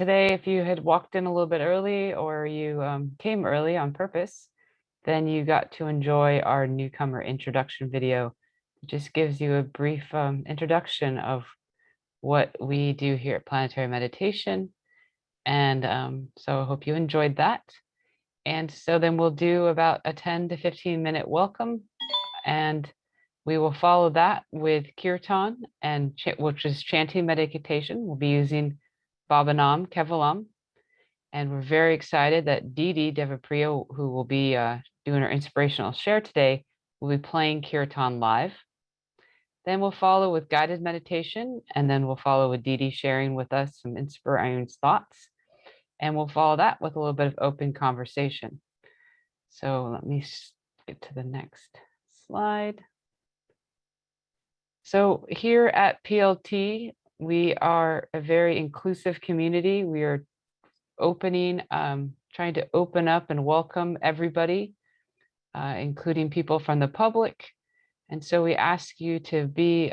today, if you had walked in a little bit early or you came early on purpose, then you got to enjoy our newcomer introduction video. It just gives you a brief introduction of what we do here at Planetary Meditation. And so I hope you enjoyed that. And so then we'll do about a 10 to 15 minute welcome, and we will follow that with Kiirtan, which is chanting meditation. We'll be using Bhavanam Kevalam. And we're very excited that Didi Devapriya, who will be doing our inspirational share today, will be playing Kiirtan live. Then we'll follow with guided meditation, and then we'll follow with Didi sharing with us some inspiring thoughts. And we'll follow that with a little bit of open conversation. So let me get to the next slide. So here at PLT, we are a very inclusive community. We are trying to open up and welcome everybody, including people from the public. And so we ask you to be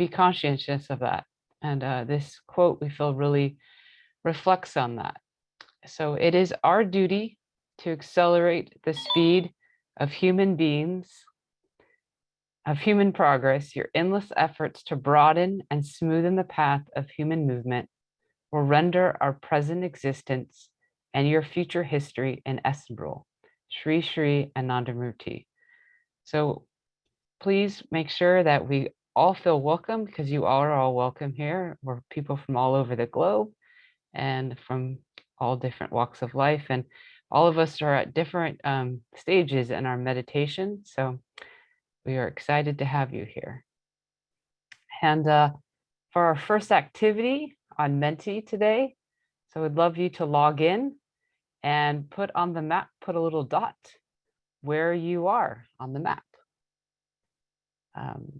conscientious of that. And this quote, we feel, really reflects on that. So it is our duty to accelerate the speed of human beings, of human progress. Your endless efforts to broaden and smoothen the path of human movement will render our present existence and your future history inestimable. Shri Shri Anandamurti. So please make sure that we all feel welcome, because you are all welcome here. We're people from all over the globe and from all different walks of life. And all of us are at different stages in our meditation. So we are excited to have you here. And for our first activity on Menti today, so we'd love you to log in and put on the map, put a little dot where you are on the map.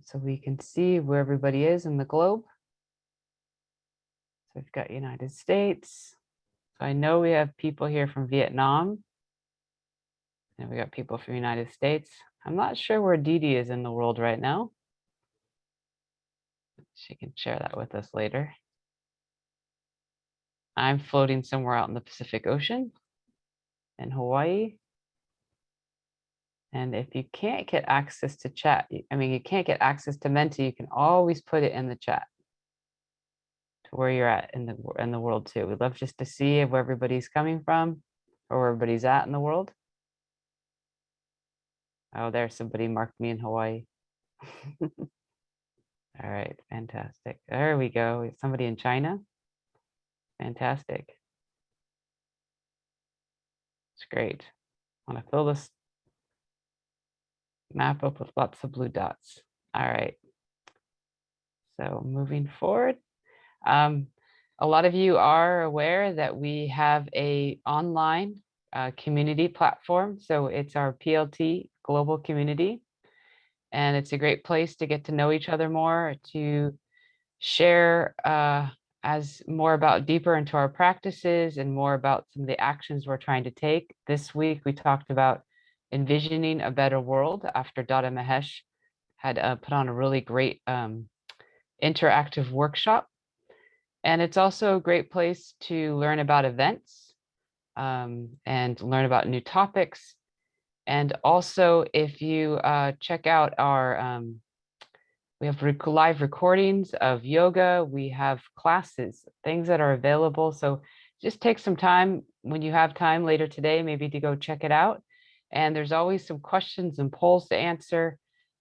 So we can see where everybody is in the globe. So we've got United States. So I know we have people here from Vietnam. And we got people from United States. I'm not sure where Didi is in the world right now. She can share that with us later. I'm floating somewhere out in the Pacific Ocean in Hawaii. And if you can't get access to chat, you can't get access to Menti, you can always put it in the chat to where you're at in the world too. We'd love just to see where everybody's coming from or where everybody's at in the world. Oh, there's somebody marked me in Hawaii. All right, fantastic. There we go. Somebody in China. Fantastic. It's great. I want to fill this map up with lots of blue dots. All right. So moving forward, a lot of you are aware that we have a online community platform. So it's our PLT global community. And it's a great place to get to know each other more, to share as more about deeper into our practices and more about some of the actions we're trying to take. This week, we talked about envisioning a better world after Dada Mahesh had put on a really great interactive workshop. And it's also a great place to learn about events and learn about new topics. And also, if you check out our, we have live recordings of yoga, we have classes, things that are available. So just take some time when you have time later today, maybe to go check it out. And there's always some questions and polls to answer.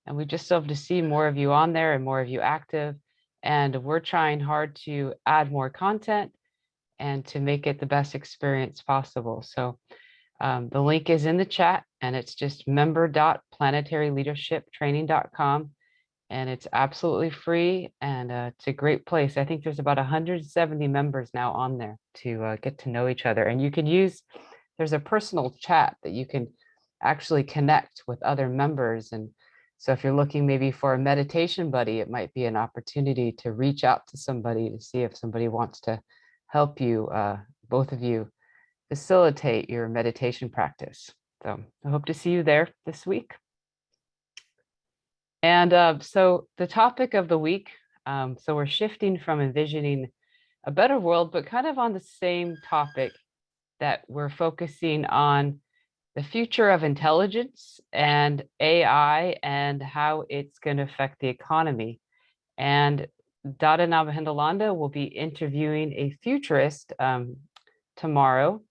And we just love to see more of you on there and more of you active. And we're trying hard to add more content and to make it the best experience possible. So the link is in the chat, and it's just member.planetaryleadershiptraining.com. And it's absolutely free, and it's a great place. I think there's about 170 members now on there to get to know each other. And you can there's a personal chat that you can actually connect with other members. And so if you're looking maybe for a meditation buddy, it might be an opportunity to reach out to somebody to see if somebody wants to help you, both of you, facilitate your meditation practice. So I hope to see you there this week. And so the topic of the week, so we're shifting from envisioning a better world, but kind of on the same topic that we're focusing on the future of intelligence and AI and how it's going to affect the economy. And Dada Navahindelanda will be interviewing a futurist tomorrow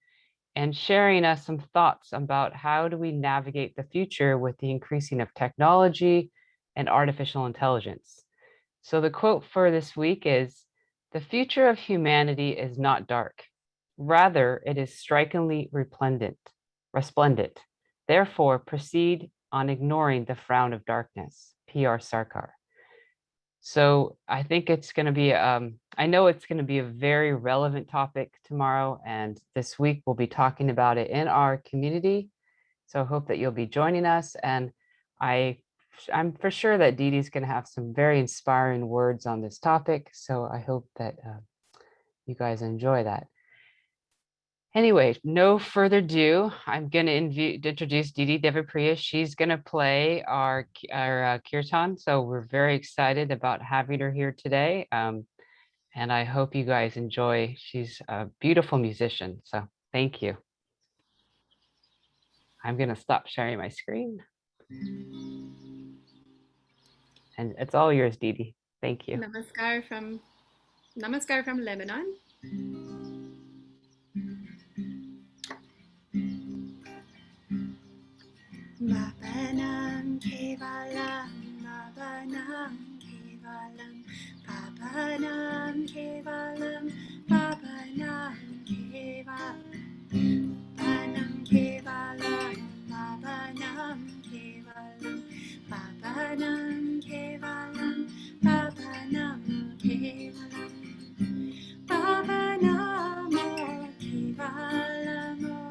and sharing us some thoughts about how do we navigate the future with the increasing of technology and artificial intelligence. So the quote for this week is, "The future of humanity is not dark. Rather, it is strikingly resplendent. Therefore, proceed on ignoring the frown of darkness." P.R. Sarkar. So I think it's going to be, I know it's going to be a very relevant topic tomorrow, and this week we'll be talking about it in our community. So I hope that you'll be joining us, and I'm for sure that Dee Dee's going to have some very inspiring words on this topic. So I hope that you guys enjoy that. Anyway, no further ado, I'm going to introduce Dee Dee Devapriya. She's going to play our Kiirtan. So we're very excited about having her here today. And I hope you guys enjoy. She's a beautiful musician. So thank you. I'm going to stop sharing my screen. And it's all yours, Dee Dee. Thank you. Namaskar from Lebanon. Babanam kevalam, babanam kevalam, babanam kevalam, babanam kevalam, babanam kevalam, babanam kevalam, babanam kevalam, babanam kevalam, babanam kevalam.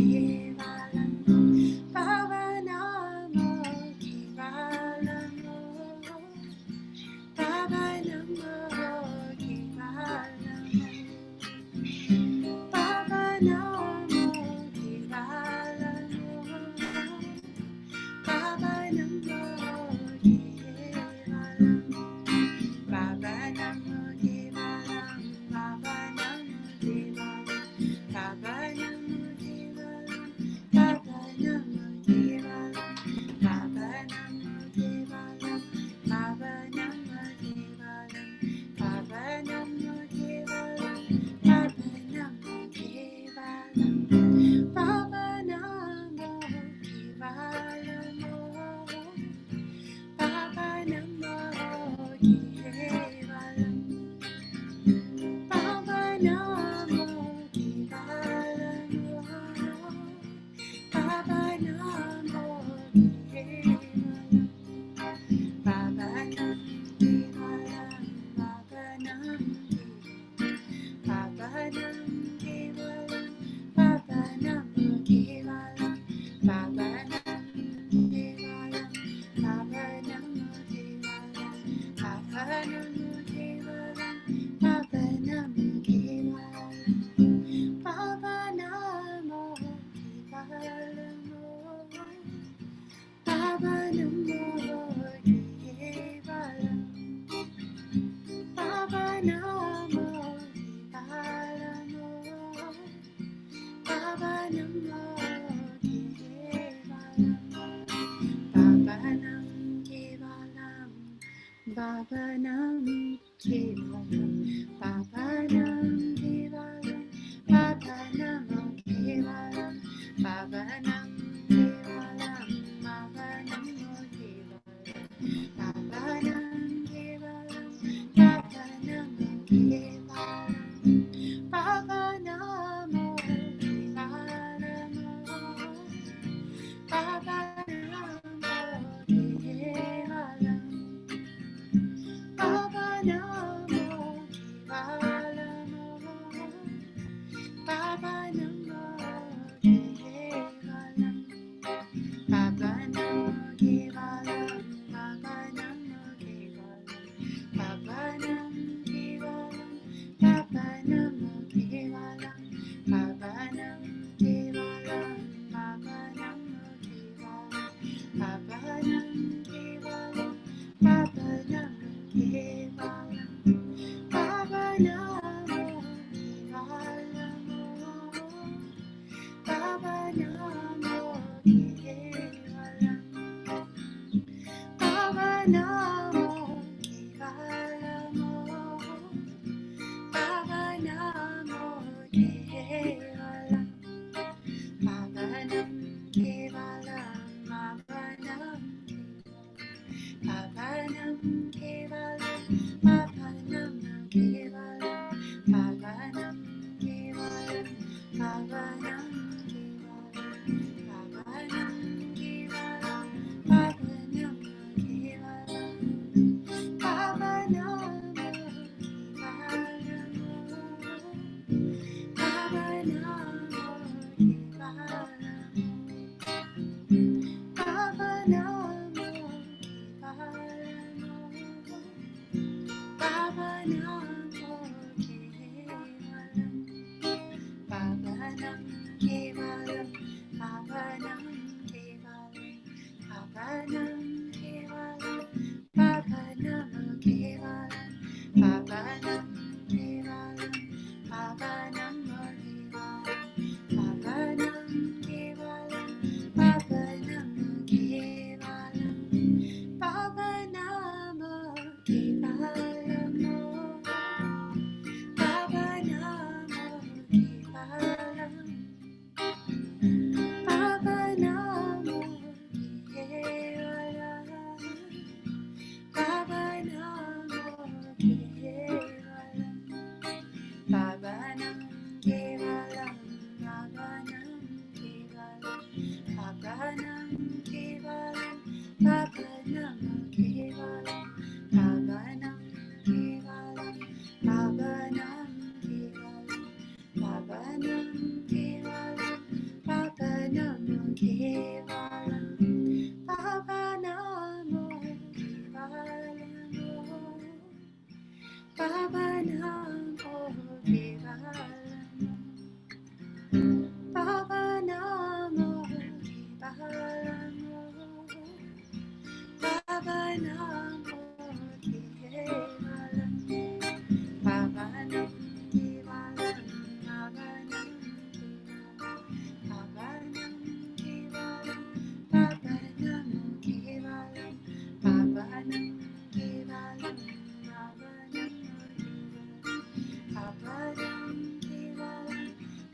Kevalam Baba Namo Kevalam Baba Namo Kevalam Baba Namo Kevalam Baba Namo Kevalam Baba Namo Kevalam Baba Namo Kevalam Baba Namo Kevalam Baba Namo Kevalam Baba Namo Kevalam Baba Namo Kevalam Baba Namo Kevalam Baba Namo Kevalam Baba Namo Kevalam Baba Namo Kevalam Baba Namo Kevalam Baba Namo Kevalam Baba Nam Kevalam Baba Nam Baba Nam Kevalam Baba Nam Kevalam Baba Nam Kevalam Baba Nam Kevalam Baba Nam Kevalam Baba Nam Kevalam Baba Namo Kevalam Baba Namo Kevalam Baba Namo Kevalam Baba Namo Kevalam Baba Nam Kevalam Baba Nam Kevalam Baba Nam Kevalam Baba Namo Kevalam Baba Nam Kevalam Baba Namo Kevalam Baba Nam Kevalam Baba Namo Kevalam Baba Namo Kevalam Baba Namo Kevalam Baba Namo Kevalam Baba Namo Kevalam Baba Namo Kevalam Baba Namo Kevalam Baba Nam Kevalam Baba Namo Kevalam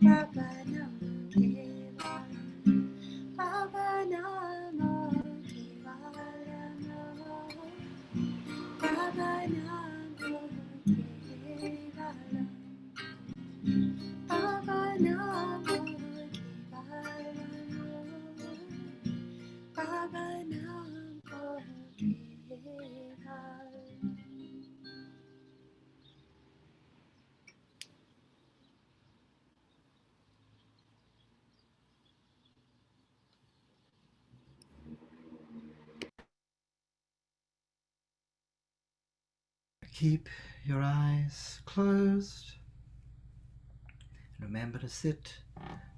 Baba Namo Kevalam, Baba Namo Kevalam, Baba Namo Kevalam, Baba Namo Kevalam, Baba Namo Kevalam. Keep your eyes closed. Remember to sit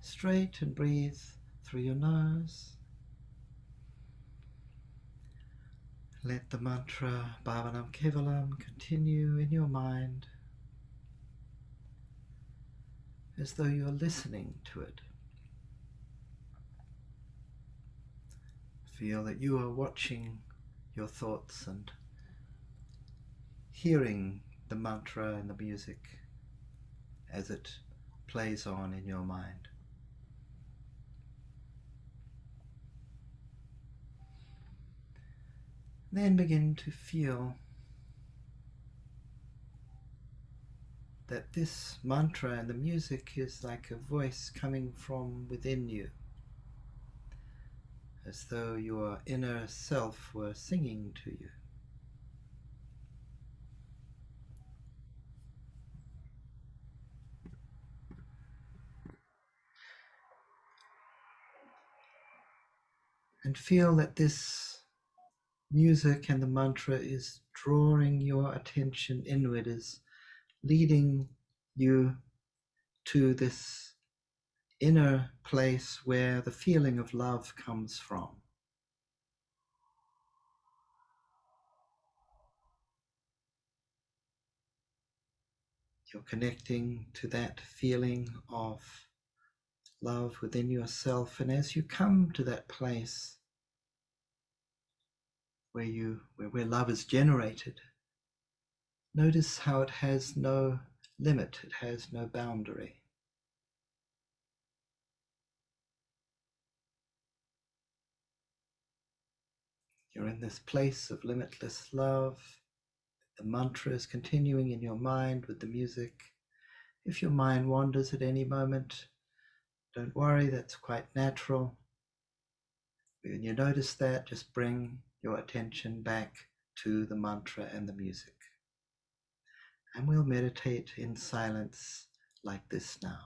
straight and breathe through your nose. Let the mantra Bhavanam Kevalam continue in your mind as though you're listening to it. Feel that you are watching your thoughts and hearing the mantra and the music as it plays on in your mind. Then begin to feel that this mantra and the music is like a voice coming from within you, as though your inner self were singing to you. And feel that this music and the mantra is drawing your attention inward, is leading you to this inner place where the feeling of love comes from. You're connecting to that feeling of love within yourself, and as you come to that place where love is generated, notice how it has no limit, it has no boundary. You're in this place of limitless love. The mantra is continuing in your mind with the music. If your mind wanders at any moment, don't worry, that's quite natural. When you notice that, just bring your attention back to the mantra and the music. And we'll meditate in silence like this now.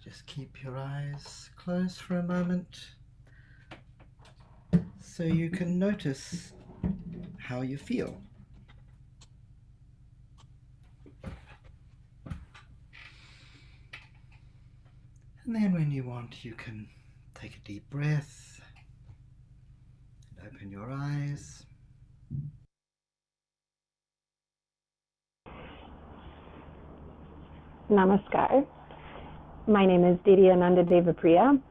Just keep your eyes closed for a moment so you can notice how you feel. And then when you want, you can take a deep breath and open your eyes. Namaskar. My name is Didi Ananda Devapriya.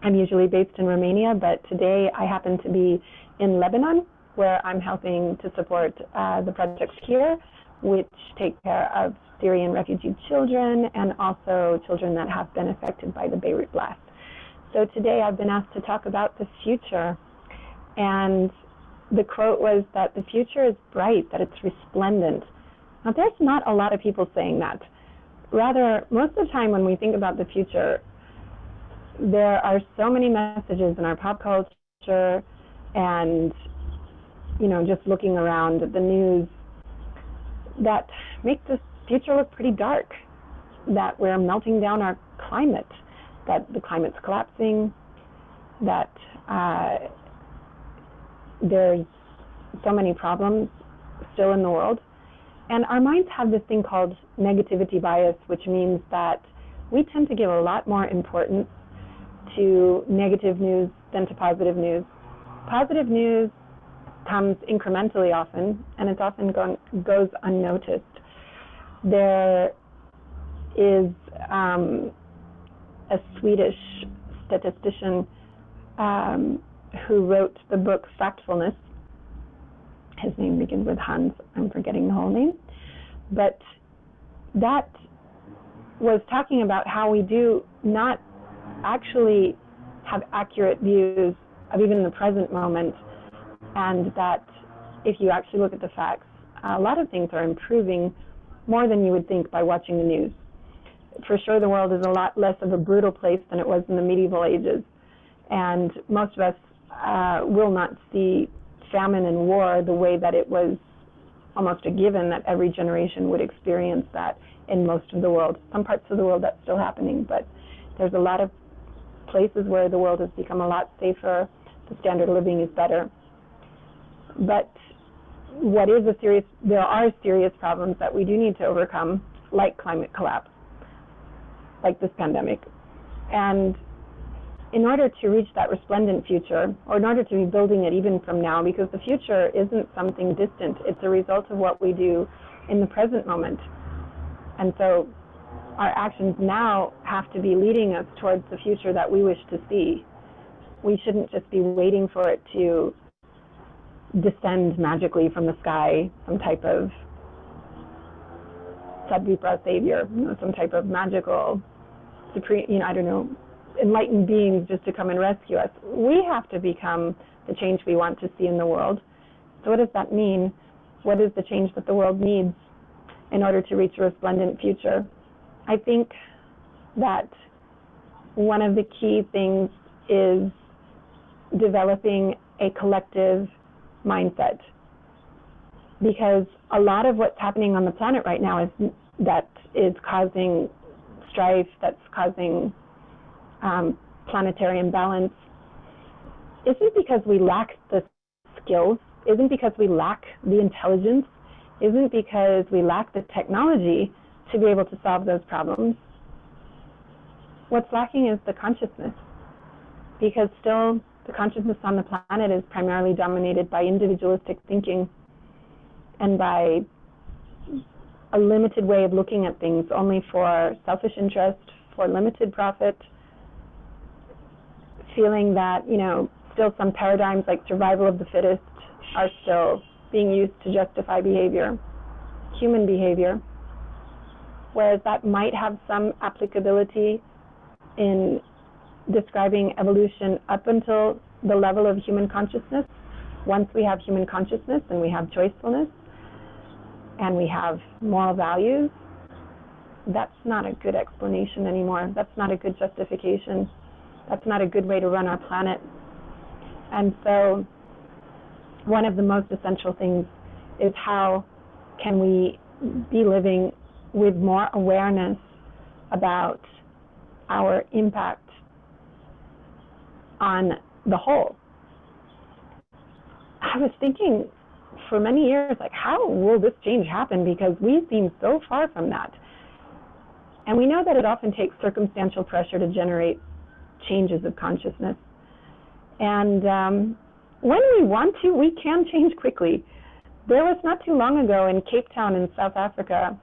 I'm usually based in Romania, but today I happen to be in Lebanon, where I'm helping to support the project here, which take care of Syrian refugee children and also children that have been affected by the Beirut blast. So today I've been asked to talk about the future, and the quote was that the future is bright, that it's resplendent. Now, there's not a lot of people saying that. Rather, most of the time when we think about the future, there are so many messages in our pop culture and, just looking around at the news that make the future look pretty dark, that we're melting down our climate, that the climate's collapsing, that there's so many problems still in the world. And our minds have this thing called negativity bias, which means that we tend to give a lot more importance to negative news than to positive news. Positive news comes incrementally often, and it often goes unnoticed. There is a Swedish statistician who wrote the book Factfulness. His name begins with Hans. I'm forgetting the whole name. But that was talking about how we do not actually have accurate views of even the present moment, and that if you actually look at the facts, a lot of things are improving more than you would think by watching the news. For sure, the world is a lot less of a brutal place than it was in the medieval ages, and most of us will not see famine and war the way that it was almost a given that every generation would experience that in most of the world. Some parts of the world that's still happening, but there's a lot of places where the world has become a lot safer, the standard of living is better. But there are serious problems that we do need to overcome, like climate collapse, like this pandemic. And in order to reach that resplendent future, or in order to be building it even from now, because the future isn't something distant, it's a result of what we do in the present moment. And so our actions now have to be leading us towards the future that we wish to see. We shouldn't just be waiting for it to descend magically from the sky, some type of Sadvipra savior, some type of magical, supreme, enlightened beings just to come and rescue us. We have to become the change we want to see in the world. So what does that mean? What is the change that the world needs in order to reach a resplendent future? I think that one of the key things is developing a collective mindset, because a lot of what's happening on the planet right now is causing strife, that's causing planetary imbalance, isn't because we lack the skills, isn't because we lack the intelligence, isn't because we lack the technology to be able to solve those problems. What's lacking is the consciousness, because still the consciousness on the planet is primarily dominated by individualistic thinking and by a limited way of looking at things, only for selfish interest, for limited profit, feeling that, still some paradigms like survival of the fittest are still being used to justify behavior, human behavior, whereas that might have some applicability in describing evolution up until the level of human consciousness. Once we have human consciousness and we have choicefulness and we have moral values, that's not a good explanation anymore. That's not a good justification. That's not a good way to run our planet. And so one of the most essential things is how can we be living with more awareness about our impact on the whole. I was thinking for many years, like, how will this change happen? Because we seem so far from that. And we know that it often takes circumstantial pressure to generate changes of consciousness. And when we want to, we can change quickly. There was not too long ago in Cape Town in South Africa,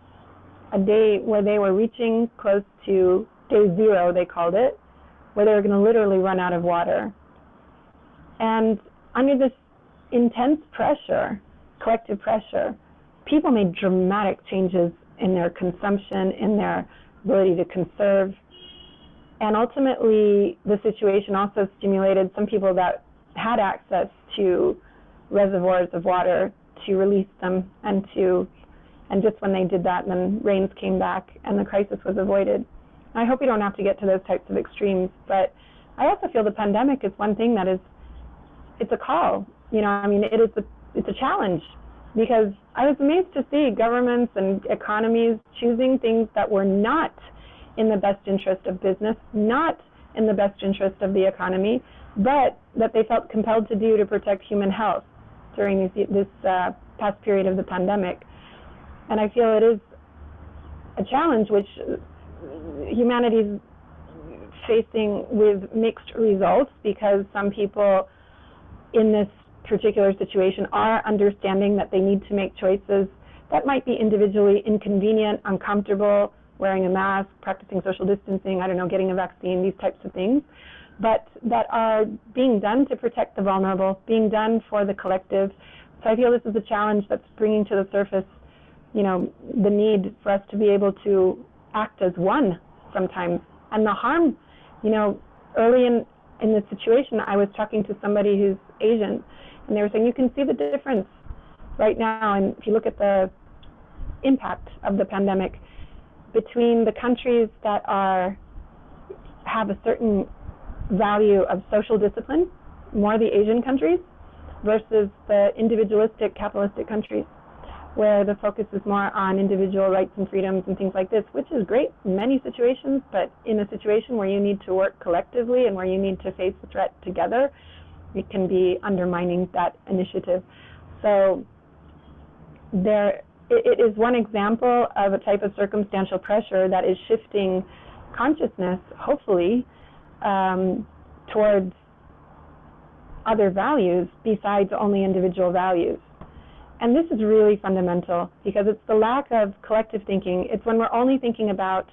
a day where they were reaching close to day zero, they called it, where they were going to literally run out of water. And under this intense pressure, collective pressure, people made dramatic changes in their consumption, in their ability to conserve. And ultimately, the situation also stimulated some people that had access to reservoirs of water to release them, and just when they did that, then rains came back and the crisis was avoided. I hope we don't have to get to those types of extremes, but I also feel the pandemic is one thing that it's a call. You know, I mean, it's a challenge, because I was amazed to see governments and economies choosing things that were not in the best interest of business, not in the best interest of the economy, but that they felt compelled to do to protect human health during this past period of the pandemic. And I feel it is a challenge which humanity is facing with mixed results, because some people in this particular situation are understanding that they need to make choices that might be individually inconvenient, uncomfortable, wearing a mask, practicing social distancing, I don't know, getting a vaccine, these types of things, but that are being done to protect the vulnerable, being done for the collective. So I feel this is a challenge that's bringing to the surface, you know, the need for us to be able to act as one sometimes. And the harm, you know, early in this situation, I was talking to somebody who's Asian, and they were saying you can see the difference right now, and if you look at the impact of the pandemic between the countries that have a certain value of social discipline, more the Asian countries, versus the individualistic capitalistic countries, where the focus is more on individual rights and freedoms and things like this, which is great in many situations, but in a situation where you need to work collectively and where you need to face the threat together, it can be undermining that initiative. So it is one example of a type of circumstantial pressure that is shifting consciousness, hopefully, towards other values besides only individual values. And this is really fundamental, because it's the lack of collective thinking. It's when we're only thinking about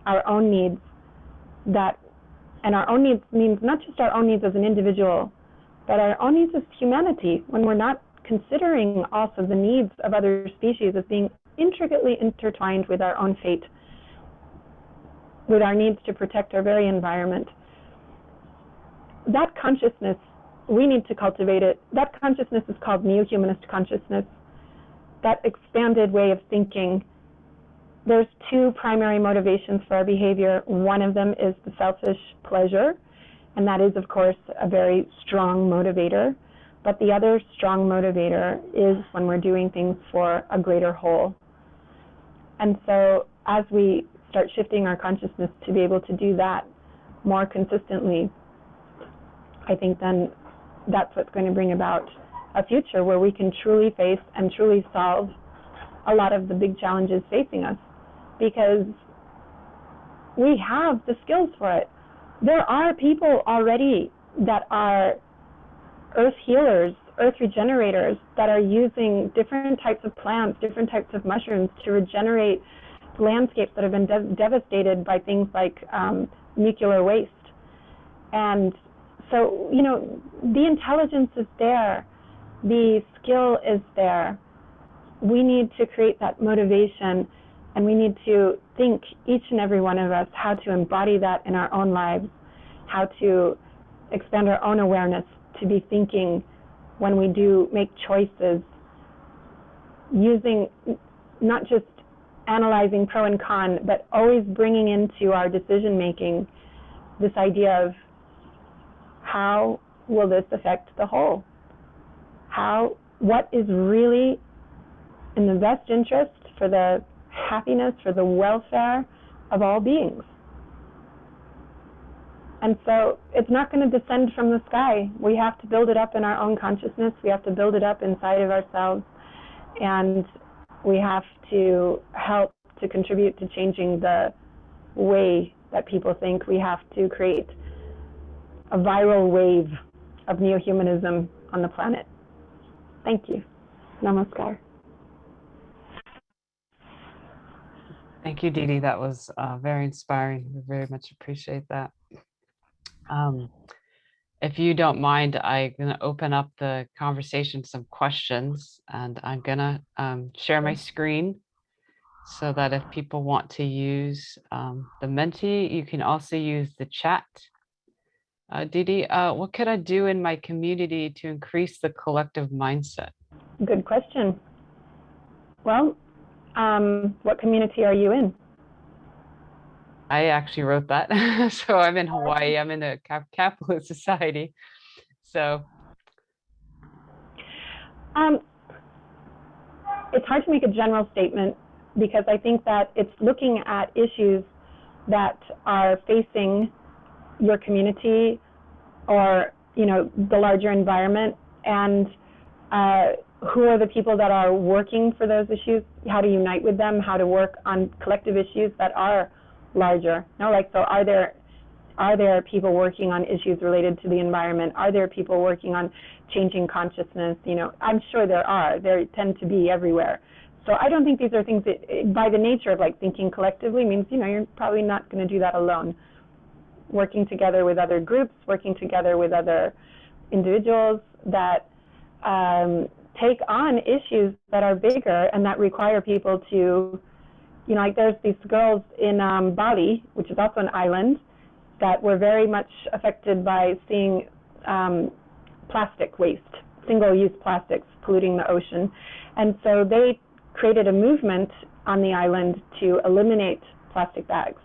our own needs, and our own needs means not just our own needs as an individual, but our own needs as humanity, when we're not considering also the needs of other species as being intricately intertwined with our own fate, with our needs to protect our very environment. That consciousness, we need to cultivate it. That consciousness is called neo-humanist consciousness. That expanded way of thinking. There's two primary motivations for our behavior. One of them is the selfish pleasure, and that is, of course, a very strong motivator. But the other strong motivator is when we're doing things for a greater whole. And so as we start shifting our consciousness to be able to do that more consistently, I think then that's what's going to bring about a future where we can truly face and truly solve a lot of the big challenges facing us, because we have the skills for it. There are people already that are earth healers, earth regenerators, that are using different types of plants, different types of mushrooms to regenerate landscapes that have been devastated by things like nuclear waste. And so, you know, the intelligence is there, the skill is there. We need to create that motivation, and we need to think, each and every one of us, how to embody that in our own lives, how to expand our own awareness, to be thinking when we do make choices, using, not just analyzing pro and con, but always bringing into our decision making this idea of how will this affect the whole? What is really in the best interest for the happiness, for the welfare of all beings? And so it's not going to descend from the sky. We have to build it up in our own consciousness. We have to build it up inside of ourselves. And we have to help to contribute to changing the way that people think. We have to create a viral wave of neo-humanism on the planet. Thank you. Namaskar. Thank you, Dee Dee. That was very inspiring. We very much appreciate that. If you don't mind, I'm going to open up the conversation to some questions, and I'm going to share my screen so that if people want to use the Menti, you can also use the chat. Dee Dee, what could I do in my community to increase the collective mindset? Good question. Well, what community are you in? I actually wrote that. So I'm in Hawaii. I'm in the capitalist society. So it's hard to make a general statement because I think that it's looking at issues that are facing your community or, you know, the larger environment, and who are the people that are working for those issues, how to unite with them, how to work on collective issues that are larger. You know, like, so are there people working on issues related to the environment? Are there people working on changing consciousness? You know, I'm sure there are. There tend to be everywhere. So I don't think these are things that, by the nature of like thinking collectively, means, you know, you're probably not going to do that alone. Working together with other groups, working together with other individuals that take on issues that are bigger and that require people to, you know, like there's these girls in Bali, which is also an island, that were very much affected by seeing plastic waste, single-use plastics polluting the ocean. And so they created a movement on the island to eliminate plastic bags.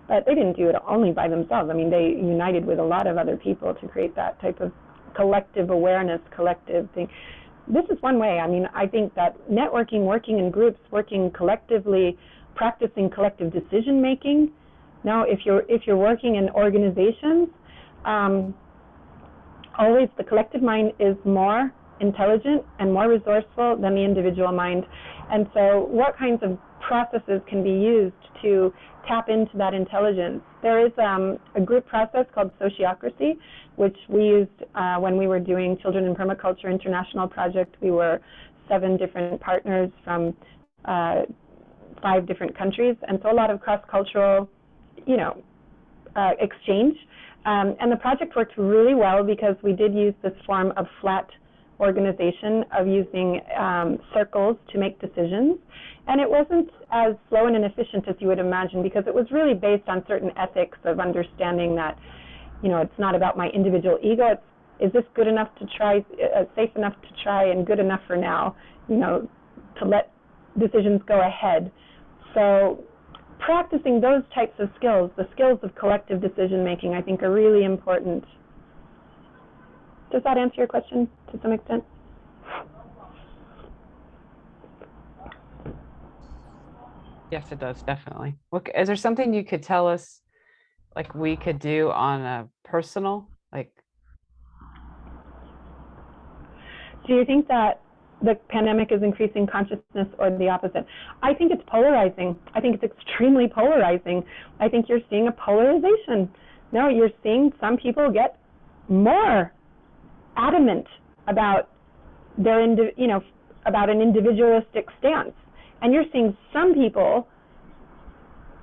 But they didn't do it only by themselves. I mean, they united with a lot of other people to create that type of collective awareness, collective thing. This is one way. I mean, I think that networking, working in groups, working collectively, practicing collective decision making. Now, if you're working in organizations, always the collective mind is more intelligent and more resourceful than the individual mind. And so what kinds of processes can be used to tap into that intelligence? There is a group process called sociocracy, which we used when we were doing Children in Permaculture International Project. We were 7 different partners from 5 different countries, and so a lot of cross-cultural, you know, exchange. And the project worked really well because we did use this form of flat organization of using circles to make decisions. And it wasn't as slow and inefficient as you would imagine, because it was really based on certain ethics of understanding that, you know, it's not about my individual ego. It's, is this good enough to try, safe enough to try, and good enough for now, you know, to let decisions go ahead. So practicing those types of skills, the skills of collective decision making, I think are really important. Does that answer your question to some extent? yes, it does, definitely. Look, is there something you could tell us, like we could do on a personal, like? Do you think that the pandemic is increasing consciousness or the opposite? I think it's polarizing. I think it's extremely polarizing. I think you're seeing a polarization. No, you're seeing some people get more adamant about their, you know, about an individualistic stance. And you're seeing some people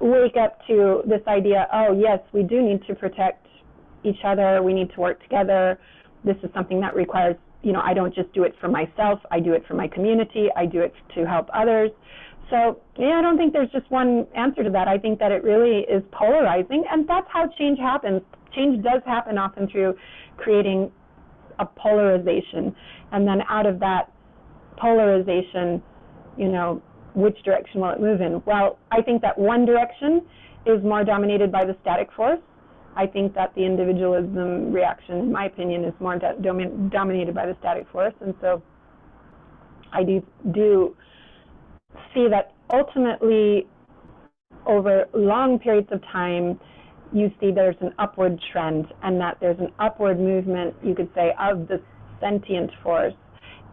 wake up to this idea, oh yes, we do need to protect each other, we need to work together. This is something that requires, you know, I don't just do it for myself, I do it for my community, I do it to help others. So yeah, I don't think there's just one answer to that. I think that it really is polarizing, and that's how change happens. Change does happen often through creating a polarization, and then out of that polarization, you know, which direction will it move in? Well, I think that one direction is more dominated by the static force. I think that the individualism reaction, in my opinion, is more dominated by the static force. And so I do see that ultimately, over long periods of time, you see there's an upward trend, and that there's an upward movement, you could say, of the sentient force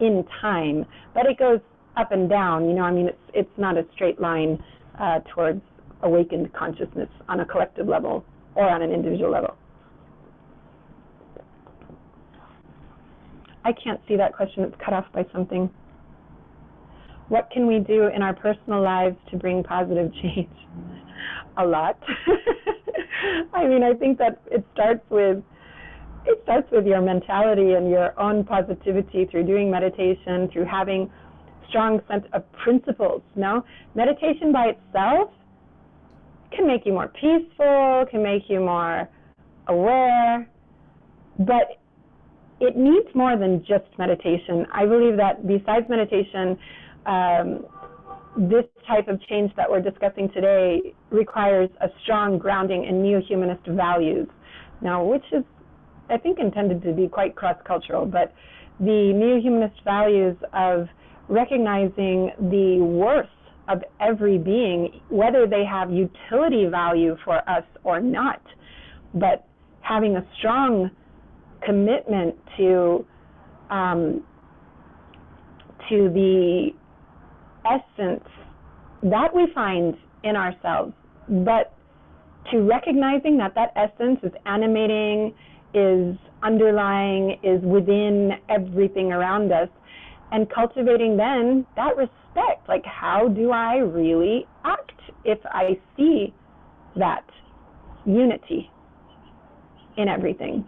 in time, but it goes up and down. I mean, it's not a straight line towards awakened consciousness on a collective level or on an individual level. I can't see that question. It's cut off by something. What can we do in our personal lives to bring positive change? A lot. I mean, I think that it starts with your mentality and your own positivity through doing meditation, through having strong sense of principles. No, meditation by itself can make you more peaceful, can make you more aware, but it needs more than just meditation. I believe that besides meditation, this type of change that we're discussing today requires a strong grounding in neo-humanist values. Now, which is, I think, intended to be quite cross-cultural, but the neo-humanist values of recognizing the worth of every being, whether they have utility value for us or not, but having a strong commitment to the essence that we find in ourselves, but to recognizing that that essence is animating, is underlying, is within everything around us, and cultivating then that respect. Like, how do I really act if I see that unity in everything?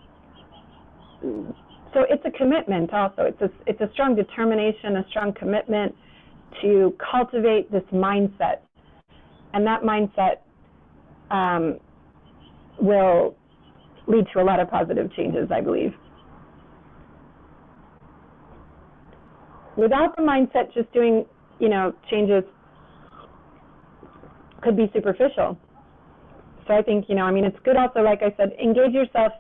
So it's a commitment also. It's a strong determination, a strong commitment to cultivate this mindset. And that mindset will lead to a lot of positive changes, I believe. Without the mindset, just doing, changes could be superficial. So I think, I mean, it's good also, like I said, engage yourself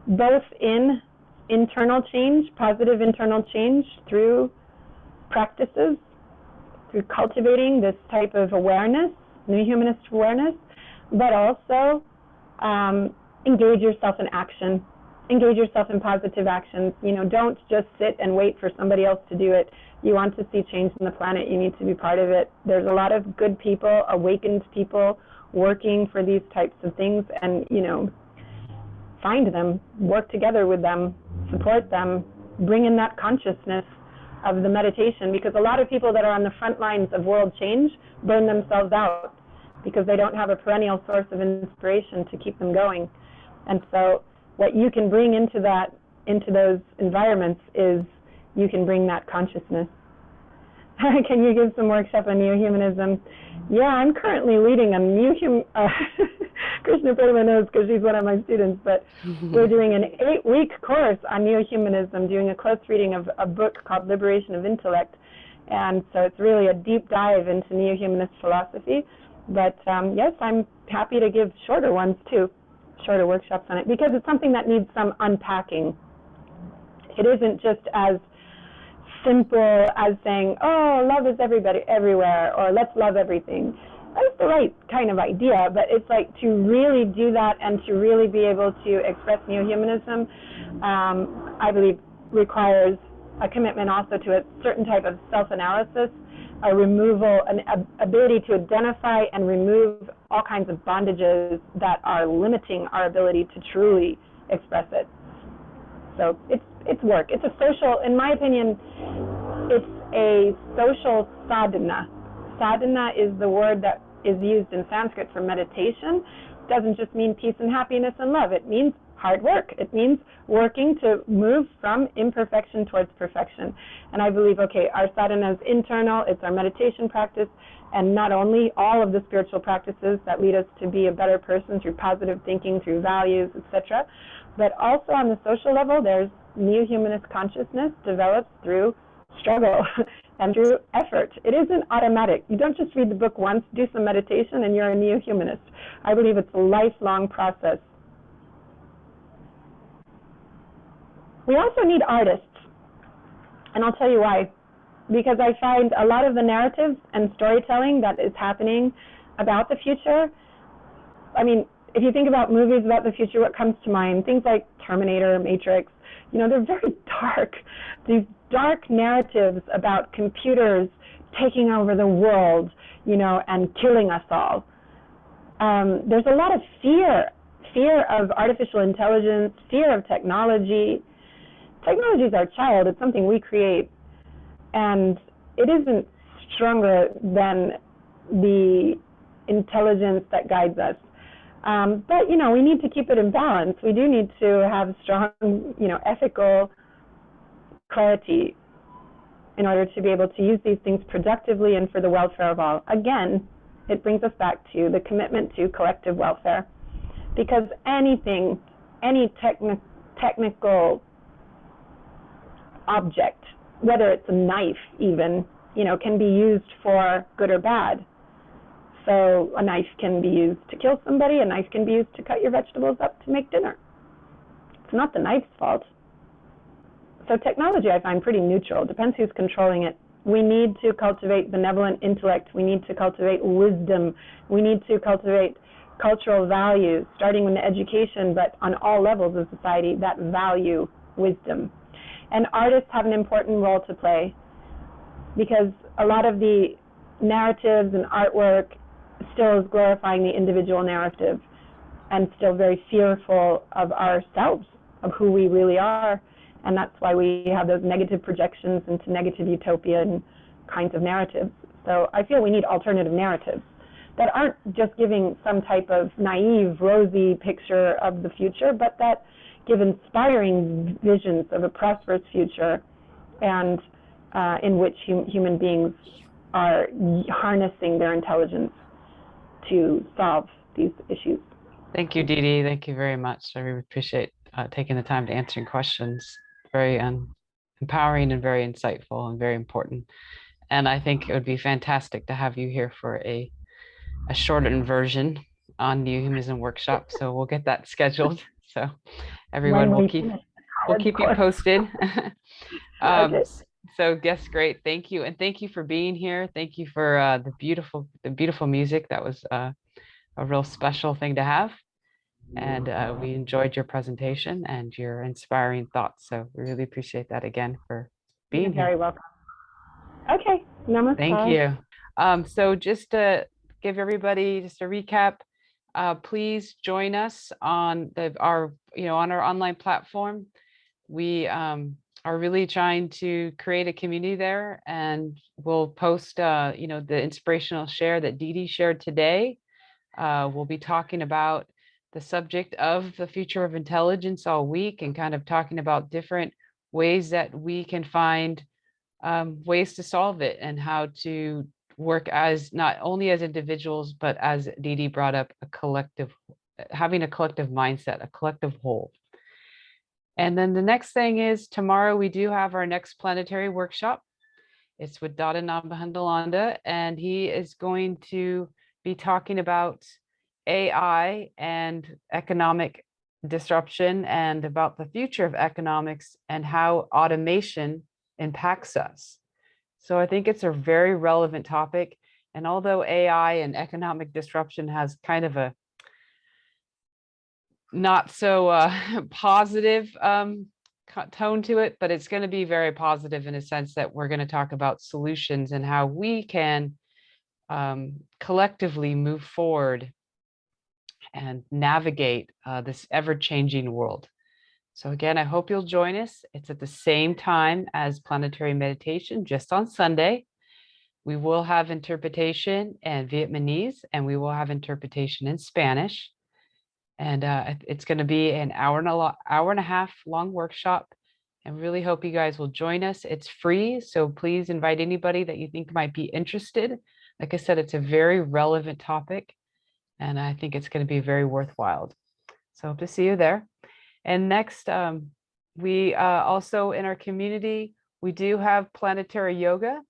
both in internal change, positive internal change through practices, through cultivating this type of awareness, new humanist awareness, but also engage yourself in action. Engage yourself in positive actions. Don't just sit and wait for somebody else to do it. You want to see change in the planet, you need to be part of it. There's a lot of good people, awakened people, working for these types of things, and, find them, work together with them, support them, bring in that consciousness of the meditation, because a lot of people that are on the front lines of world change burn themselves out because they don't have a perennial source of inspiration to keep them going. And so what you can bring into those environments is you can bring that consciousness. Can you give some workshop on neo-humanism? Yeah, I'm currently leading a Krishna Prema knows because she's one of my students, but we're doing an 8-week course on neo-humanism, doing a close reading of a book called Liberation of Intellect. And so it's really a deep dive into neo-humanist philosophy. But yes, I'm happy to give shorter ones too, shorter workshops on it, because it's something that needs some unpacking. It isn't just as simple as saying, oh, love is everybody everywhere, or let's love everything. That's the right kind of idea, but it's like to really do that and to really be able to express neo-humanism, I believe requires a commitment also to a certain type of self-analysis, a removal, an ability to identify and remove all kinds of bondages that are limiting our ability to truly express it. So it's work. It's a social, in my opinion, it's a social sadhana. Sadhana is the word that is used in Sanskrit for meditation. It doesn't just mean peace and happiness and love. It means hard work. It means working to move from imperfection towards perfection. And I believe, okay, our sadhana is internal. It's our meditation practice, and not only all of the spiritual practices that lead us to be a better person through positive thinking, through values, etc., but also on the social level, there's neo-humanist consciousness developed through struggle and through effort. It isn't automatic. You don't just read the book once, do some meditation, and you're a neo-humanist. I believe it's a lifelong process. We also need artists, and I'll tell you why. Because I find a lot of the narratives and storytelling that is happening about the future, I mean, if you think about movies about the future, what comes to mind? Things like Terminator, Matrix, they're very dark. These dark narratives about computers taking over the world, and killing us all. There's a lot of fear of artificial intelligence, fear of technology. Technology is our child. It's something we create, and it isn't stronger than the intelligence that guides us. But we need to keep it in balance. We do need to have strong, ethical clarity in order to be able to use these things productively and for the welfare of all. Again, it brings us back to the commitment to collective welfare, because any technical object, whether it's a knife even, can be used for good or bad. So a knife can be used to kill somebody, a knife can be used to cut your vegetables up to make dinner. It's not the knife's fault. So technology I find pretty neutral. It depends who's controlling it. We need to cultivate benevolent intellect. We need to cultivate wisdom. We need to cultivate cultural values, starting with education, but on all levels of society, that value wisdom. And artists have an important role to play, because a lot of the narratives and artwork still is glorifying the individual narrative and still very fearful of ourselves, of who we really are. And that's why we have those negative projections into negative utopian kinds of narratives. So I feel we need alternative narratives that aren't just giving some type of naive, rosy picture of the future, but that give inspiring visions of a prosperous future, and in which human beings are harnessing their intelligence to solve these issues. Thank you, Dee Dee. Thank you very much. I really appreciate taking the time to answering questions. Very empowering and very insightful and very important. And I think it would be fantastic to have you here for a shortened version on New Humanism workshop. So we'll get that scheduled. So everyone will keep you posted. Okay. So yes, great. Thank you. And thank you for being here. Thank you for the beautiful music. That was a real special thing to have. And we enjoyed your presentation and your inspiring thoughts. So we really appreciate that again for being here. You're very welcome. Okay, namaste. Thank you. So just to give everybody just a recap, please join us on our online platform. We are really trying to create a community there, and we'll post the inspirational share that Dee Dee shared today. We'll be talking about the subject of the future of intelligence all week, and kind of talking about different ways that we can find ways to solve it, and how to work as not only as individuals, but as Dee Dee brought up, having a collective mindset, a collective whole. And then the next thing is, tomorrow we do have our next planetary workshop. It's with Dada Nambahundalanda, and he is going to be talking about AI and economic disruption, and about the future of economics and how automation impacts us. So I think it's a very relevant topic. And although AI and economic disruption has kind of a not so positive tone to it, but it's going to be very positive in a sense that we're going to talk about solutions and how we can collectively move forward and navigate this ever-changing world. So again, I hope you'll join us. It's at the same time as Planetary Meditation, just on Sunday. We will have interpretation in Vietnamese, and we will have interpretation in Spanish. And it's going to be an hour and a half long workshop. I really hope you guys will join us. It's free, so please invite anybody that you think might be interested. Like I said, it's a very relevant topic, and I think it's going to be very worthwhile. So hope to see you there. And next, we also in our community, we do have planetary yoga.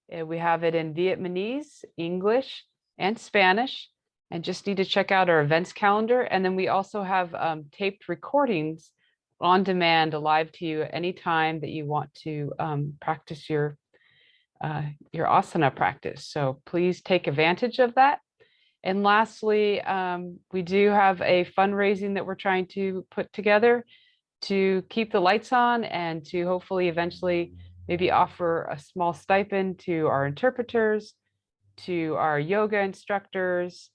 We have it in Vietnamese, English, and Spanish, and just need to check out our events calendar. And then we also have taped recordings on demand, live to you anytime that you want to practice your asana practice. So please take advantage of that. And lastly, we do have a fundraising that we're trying to put together to keep the lights on and to hopefully eventually maybe offer a small stipend to our interpreters, to our yoga instructors.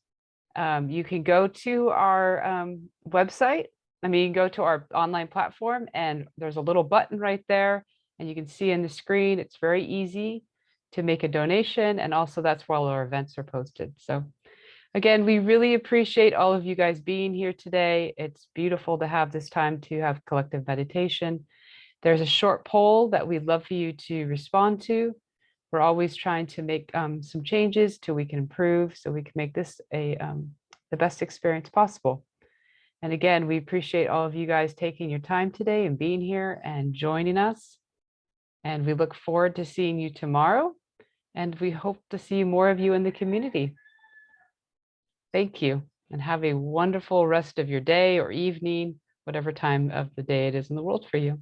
You can go to our website. You can go to our online platform and there's a little button right there and you can see in the screen, it's very easy to make a donation. And also that's where all our events are posted. So again, we really appreciate all of you guys being here today. It's beautiful to have this time to have collective meditation. There's a short poll that we'd love for you to respond to. We're always trying to make some changes till we can improve so we can make this the best experience possible. And again, we appreciate all of you guys taking your time today and being here and joining us. And we look forward to seeing you tomorrow. And we hope to see more of you in the community. Thank you, and have a wonderful rest of your day or evening, whatever time of the day it is in the world for you.